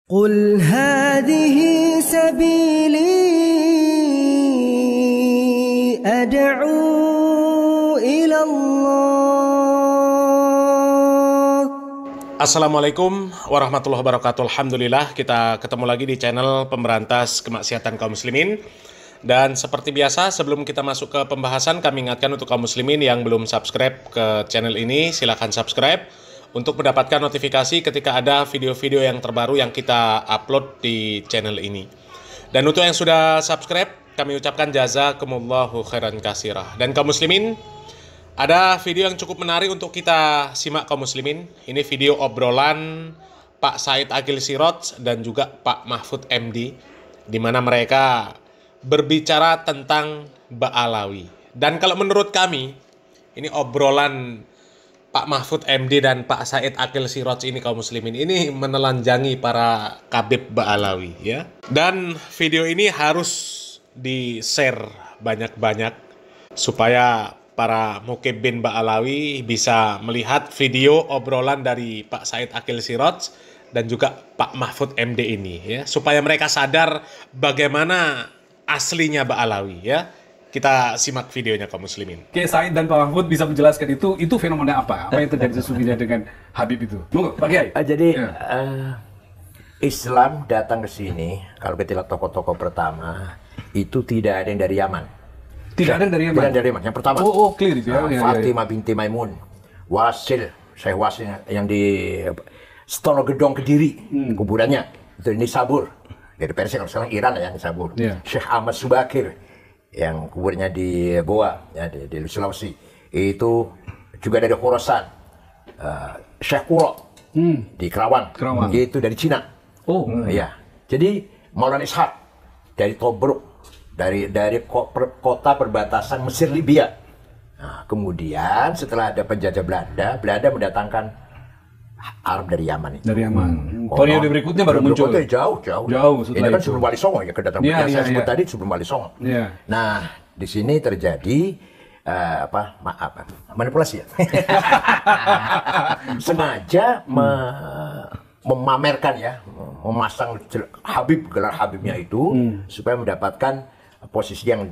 قل هذه سبيلي أدعو إلى الله. Assalamualaikum warahmatullahi wabarakatuh. Alhamdulillah kita ketemu lagi di channel Pemberantas Kemaksiatan Kaum Muslimin. Dan seperti biasa sebelum kita masuk ke pembahasan, kami ingatkan untuk kaum muslimin yang belum subscribe ke channel ini, silahkan subscribe untuk mendapatkan notifikasi ketika ada video-video yang terbaru yang kita upload di channel ini. Dan untuk yang sudah subscribe, kami ucapkan jazakumullahu khairan katsirah. Dan kaum muslimin, ada video yang cukup menarik untuk kita simak kaum muslimin. Ini video obrolan Pak Said Aqil Siraj dan juga Pak Mahfud MD, di mana mereka berbicara tentang Ba'alawi. Dan kalau menurut kami, ini obrolan Pak Mahfud MD dan Pak Said Aqil Siraj ini kaum muslimin ini menelanjangi para kabib Ba'alawi ya. Dan video ini harus di-share banyak-banyak supaya para mukibin Ba'alawi bisa melihat video obrolan dari Pak Said Aqil Siraj dan juga Pak Mahfud MD ini ya, supaya mereka sadar bagaimana aslinya Ba'alawi ya. Kita simak videonya kaum muslimin. Oke, Said dan Pak Mahfud bisa menjelaskan itu fenomena apa? Apa yang terjadi sesungguhnya dengan Habib itu? Monggo, Pak Kiai. Jadi Islam datang ke sini, kalau kita lihat tokoh-tokoh pertama, itu tidak ada yang dari Yaman. Tidak ada yang dari Yaman? Tidak dari Yaman. Yang pertama. Clear itu ya. Fatimah binti Maimun, Wasil, Syekh Wasil yang di Stonogedong Kediri, kuburannya. Itu Nisabur. Dari Persia, kalau sekarang Iran ya, Nisabur. Syekh Ahmad Subakir, yang kuburnya di Goa, ya, di Sulawesi. Itu juga dari Khorasan. Syekh Kuro di Kerawang. Itu dari Cina. Ya. Jadi Maulana Ishaq dari Tobruk, dari kota perbatasan Mesir Libya. Nah, kemudian setelah ada penjajah Belanda, Belanda mendatangkan Arab dari Yaman itu. Dari Yaman. Periode berikutnya baru muncul. Jauh. Ini kan sebelum Wali Songo ya, kedatangan saya sebut tadi sebelum Wali Songo. Nah, di sini terjadi manipulasi ya. Sengaja memamerkan ya, memasang Habib, gelar Habibnya itu supaya mendapatkan posisi yang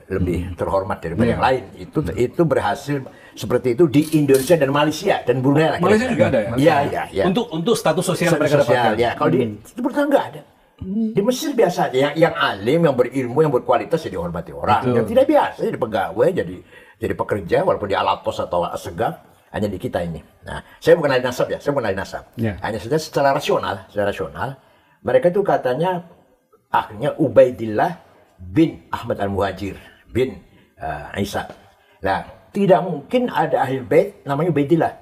lebih terhormat daripada yang lain. Itu berhasil seperti itu di Indonesia dan Malaysia dan Brunei. Malaysia juga ada ya? Iya. Untuk status sosial mereka dapatkan. Ya, kalau di Timur Tengah nggak ada. Di Mesir biasa aja, yang alim, yang berilmu, yang berkualitas ya dihormati orang. Yang tidak biasa jadi pegawai, jadi pekerja walaupun di Alatos atau Assegaf, hanya di kita ini. Nah, saya bukan ahli nasab ya, hanya saja secara rasional, mereka itu katanya akhirnya Ubaidillah bin Ahmad al-Muhajir bin Isa. Nah, tidak mungkin ada ahli bait namanya Ubaidillah,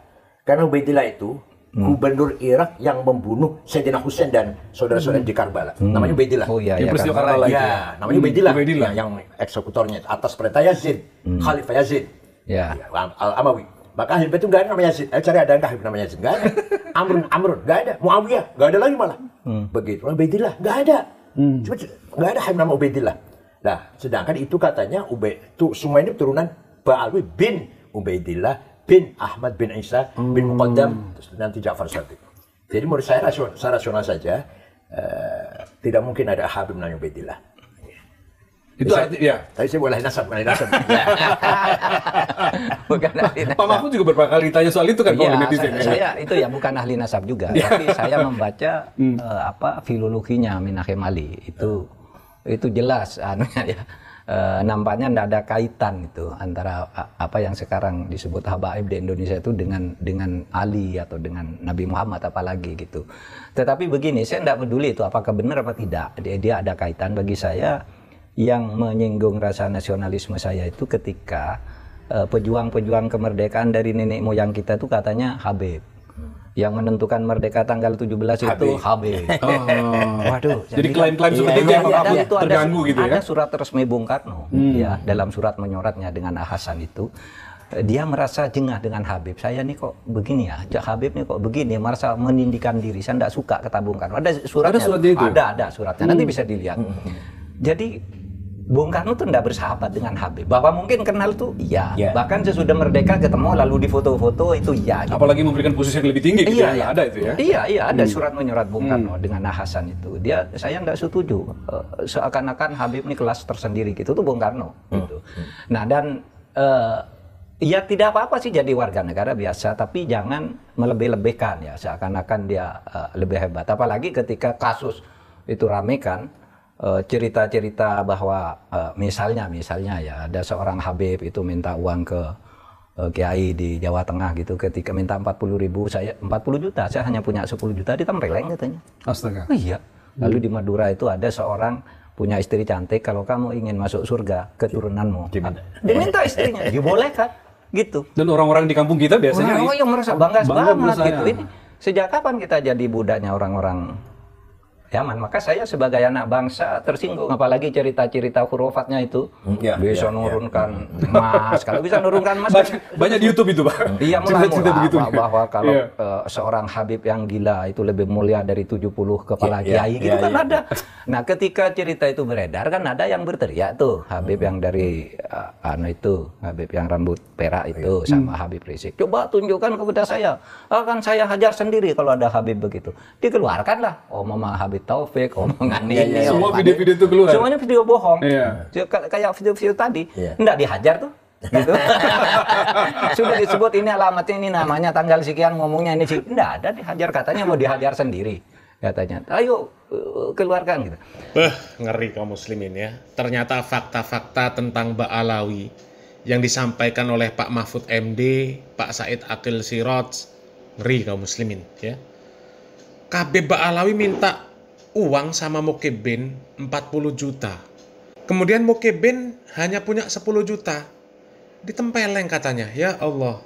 karena Ubaidillah itu gubernur Irak yang membunuh Sayyidina Husain dan saudara-saudara di Karbala. Namanya Ubaidillah. Peristiwa Karbala itu. Ya, namanya Ubaidillah. Yang eksekutornya atas perintah Yazid, Khalifah Yazid. Al-Amawi. Maka ahli bait itu nggak ada namanya Yazid. Cari ada nggak namanya Yazid? Nggak ada. Amrun nggak ada. Muawiyah nggak ada lagi malah. Begitu. Ubaidillah nggak ada. Cuma nggak ada nama Ubaidillah. Nah, sedangkan itu katanya semua ini keturunan Ba'alawi bin Ubaidillah bin Ahmad bin Isa bin Muqaddam, nanti Ja'far Shadiq. Jadi menurut saya rasional saja, tidak mungkin ada Habib namanya Ubaidillah. Itu ya. Tapi saya boleh nasab. Bukan ahli nasab. Pak Mahfud juga beberapa kali ditanya soal itu kan kalau netizen. Saya itu ya bukan ahli nasab juga, tapi saya membaca filologinya Minahim Ali. Itu jelas ya. Nampaknya tidak ada kaitan itu antara apa yang sekarang disebut habaib di Indonesia itu dengan Ali atau dengan Nabi Muhammad apalagi gitu. Tetapi begini, saya tidak peduli itu apakah benar apa tidak. Dia ada kaitan. Bagi saya yang menyinggung rasa nasionalisme saya itu ketika pejuang-pejuang kemerdekaan dari nenek moyang kita itu katanya Habib. Yang menentukan merdeka tanggal 17 itu Habib. Waduh. Jadi klaim-klaim seperti itu yang terganggu gitu ya. Ada surat resmi Bung Karno ya, dalam surat menyoratnya dengan Hasan itu. Dia merasa jengah dengan Habib. Saya nih kok begini ya, Habib nih kok begini, merasa menindihkan diri. Saya tidak suka kata Bung Karno. Ada suratnya. Ada suratnya itu? Ada suratnya. Nanti bisa dilihat. Jadi Bung Karno tuh enggak bersahabat dengan Habib. Bahwa mungkin kenal tuh iya. Bahkan sesudah merdeka ketemu lalu di foto-foto itu iya. Gitu. Apalagi memberikan posisi yang lebih tinggi gitu iya. Ada itu ya. Iya, ada surat menyurat Bung Karno dengan Hasan itu. Saya enggak setuju. Seakan-akan Habib ini kelas tersendiri gitu tuh Bung Karno gitu. Nah, dan ya tidak apa-apa sih jadi warga negara biasa, tapi jangan melebih-lebihkan ya seakan-akan dia lebih hebat. Apalagi ketika kasus itu rame kan. Cerita-cerita bahwa misalnya ya ada seorang Habib itu minta uang ke kiai di Jawa Tengah gitu, ketika minta 40 juta, saya hanya punya 10 juta, ditempeleng katanya. Astaga. Oh, iya. Lalu di Madura itu ada seorang punya istri cantik, kalau kamu ingin masuk surga keturunanmu diminta istrinya, dibolehkan gitu. Dan orang-orang di kampung kita biasanya orang yang merasa bangga banget gitu. Ini Ini sejak kapan kita jadi budaknya orang-orang Yaman? Maka saya sebagai anak bangsa tersinggung, apalagi cerita-cerita hurufatnya itu bisa nurunkan emas. Kalau bisa nurunkan emas banyak di YouTube itu, Pak. Iya, mula-mula bahwa kalau seorang Habib yang gila itu lebih mulia dari 70 kepala kiai gitu kan ada. Nah, ketika cerita itu beredar kan ada yang berteriak tuh, Habib yang dari Habib yang rambut perak itu sama Habib Rizik. Coba tunjukkan kepada saya. Akan saya hajar sendiri kalau ada Habib begitu. Dikeluarkanlah omongan Habib Taufik, omongan ini. Semua video-video itu keluar. Semuanya video bohong. Kayak video-video tadi. Enggak dihajar tuh. Gitu. Sudah disebut ini alamatnya, ini namanya, tanggal sekian, ngomongnya ini sih. Enggak ada dihajar, katanya mau dihajar sendiri. Katanya, ayo keluarkan gitu. Ngeri kaum muslimin ya. Ternyata fakta-fakta tentang Ba'alawi yang disampaikan oleh Pak Mahfud MD, Pak Said Akil Siraj, ngeri kaum muslimin ya. KB Ba'alawi minta uang sama Mukibin 40 juta. Kemudian Mukibin hanya punya 10 juta. Ditempeleng katanya. Ya Allah.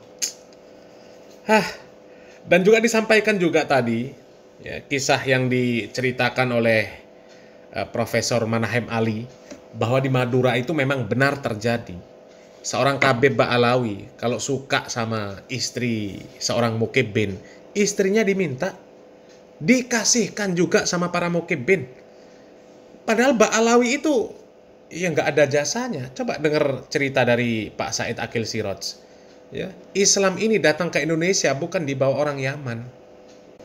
Dan juga disampaikan juga tadi ya, kisah yang diceritakan oleh Profesor Manahem Ali bahwa di Madura itu memang benar terjadi. Seorang KB Ba'alawi kalau suka sama istri seorang Mukibin, istrinya diminta dikasihkan juga sama para Mukibin. Padahal Ba'alawi itu ya nggak ada jasanya. Coba dengar cerita dari Pak Said Akil Siraj. Ya, Islam ini datang ke Indonesia bukan dibawa orang Yaman.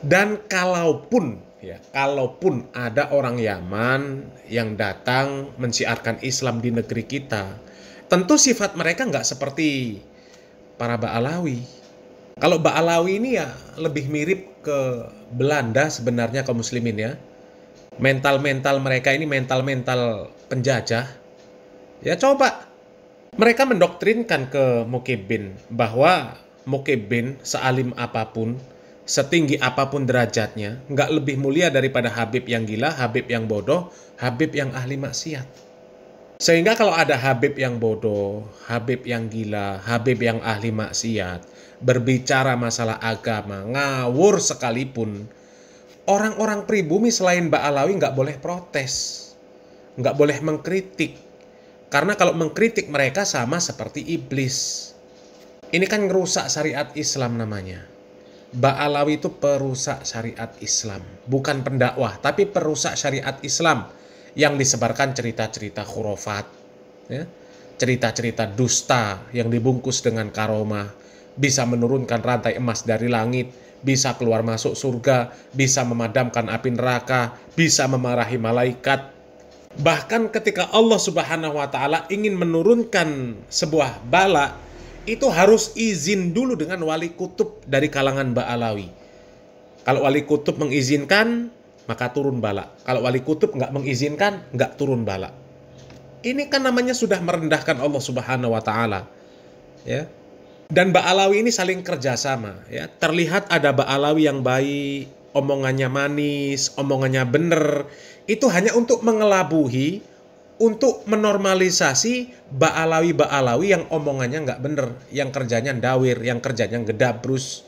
Dan kalaupun ada orang Yaman yang datang mensiarkan Islam di negeri kita, tentu sifat mereka nggak seperti para Ba'alawi. Kalau Ba'alawi ini ya lebih mirip ke Belanda sebenarnya kaum muslimin ya. Mental-mental mereka ini mental-mental penjajah. Ya coba mereka mendoktrinkan ke Mukibin bahwa Mukibin sealim apapun, setinggi apapun derajatnya, nggak lebih mulia daripada Habib yang gila, Habib yang bodoh, Habib yang ahli maksiat. Sehingga kalau ada Habib yang bodoh, Habib yang gila, Habib yang ahli maksiat, berbicara masalah agama, ngawur sekalipun, orang-orang pribumi selain Ba'alawi nggak boleh protes, nggak boleh mengkritik. Karena kalau mengkritik mereka sama seperti iblis. Ini kan ngerusak syariat Islam namanya. Ba'alawi itu perusak syariat Islam. Bukan pendakwah, tapi perusak syariat Islam yang disebarkan cerita-cerita khurafat. Ya. Cerita-cerita dusta yang dibungkus dengan karomah. Bisa menurunkan rantai emas dari langit, bisa keluar masuk surga, bisa memadamkan api neraka, bisa memarahi malaikat. Bahkan ketika Allah Subhanahu wa Ta'ala ingin menurunkan sebuah bala, itu harus izin dulu dengan wali kutub dari kalangan Ba'alawi. Kalau wali kutub mengizinkan, maka turun bala. Kalau wali kutub nggak mengizinkan, nggak turun bala. Ini kan namanya sudah merendahkan Allah Subhanahu wa Ta'ala. Ya. Dan Ba'alawi ini saling kerjasama. Ya. Terlihat ada Ba'alawi yang baik, omongannya manis, omongannya bener. Itu hanya untuk mengelabuhi, untuk menormalisasi Ba'alawi-Ba'alawi yang omongannya nggak bener, yang kerjanya ndawir, yang kerjanya gedabrus.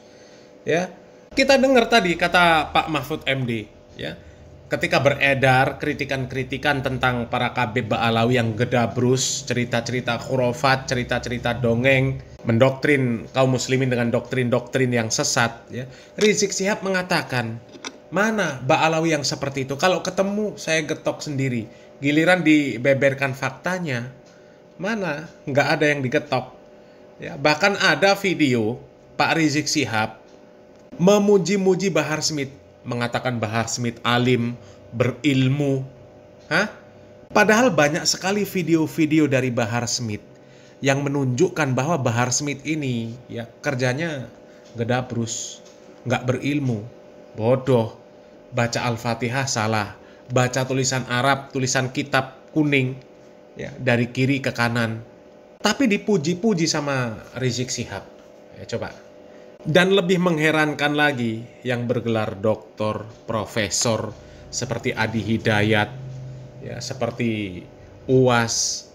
Ya. Kita dengar tadi kata Pak Mahfud MD. Ya. Ketika beredar kritikan-kritikan tentang para KB Ba'alawi yang gedabrus, cerita-cerita khurafat, cerita-cerita dongeng, mendoktrin kaum muslimin dengan doktrin-doktrin yang sesat, ya. Rizik Syihab mengatakan, Mana Ba'alawi yang seperti itu? Kalau ketemu saya getok sendiri. Giliran dibeberkan faktanya, mana? Nggak ada yang digetok. Ya, bahkan ada video Pak Rizik Syihab memuji-muji Bahar Smith, mengatakan Bahar Smith alim, berilmu. Padahal banyak sekali video-video dari Bahar Smith yang menunjukkan bahwa Bahar Smith ini ya kerjanya gedabrus, nggak berilmu, bodoh, baca Al-Fatihah salah, baca tulisan Arab, tulisan kitab kuning ya dari kiri ke kanan. Tapi dipuji-puji sama Rizik Syihab. Ya, coba. Dan lebih mengherankan lagi yang bergelar doktor, profesor seperti Adi Hidayat, ya seperti UAS,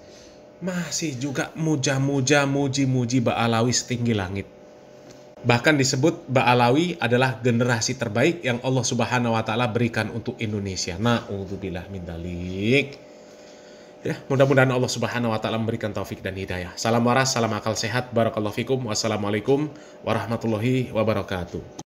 masih juga muja-muja, muji-muji Ba'alawi setinggi langit. Bahkan disebut Ba'alawi adalah generasi terbaik yang Allah Subhanahu wa Ta'ala berikan untuk Indonesia. Na'udzubillah min dzalik. Ya, mudah-mudahan Allah Subhanahu wa Ta'ala memberikan taufik dan hidayah. Salam waras, salam akal sehat, barakallahu fikum, wassalamualaikum warahmatullahi wabarakatuh.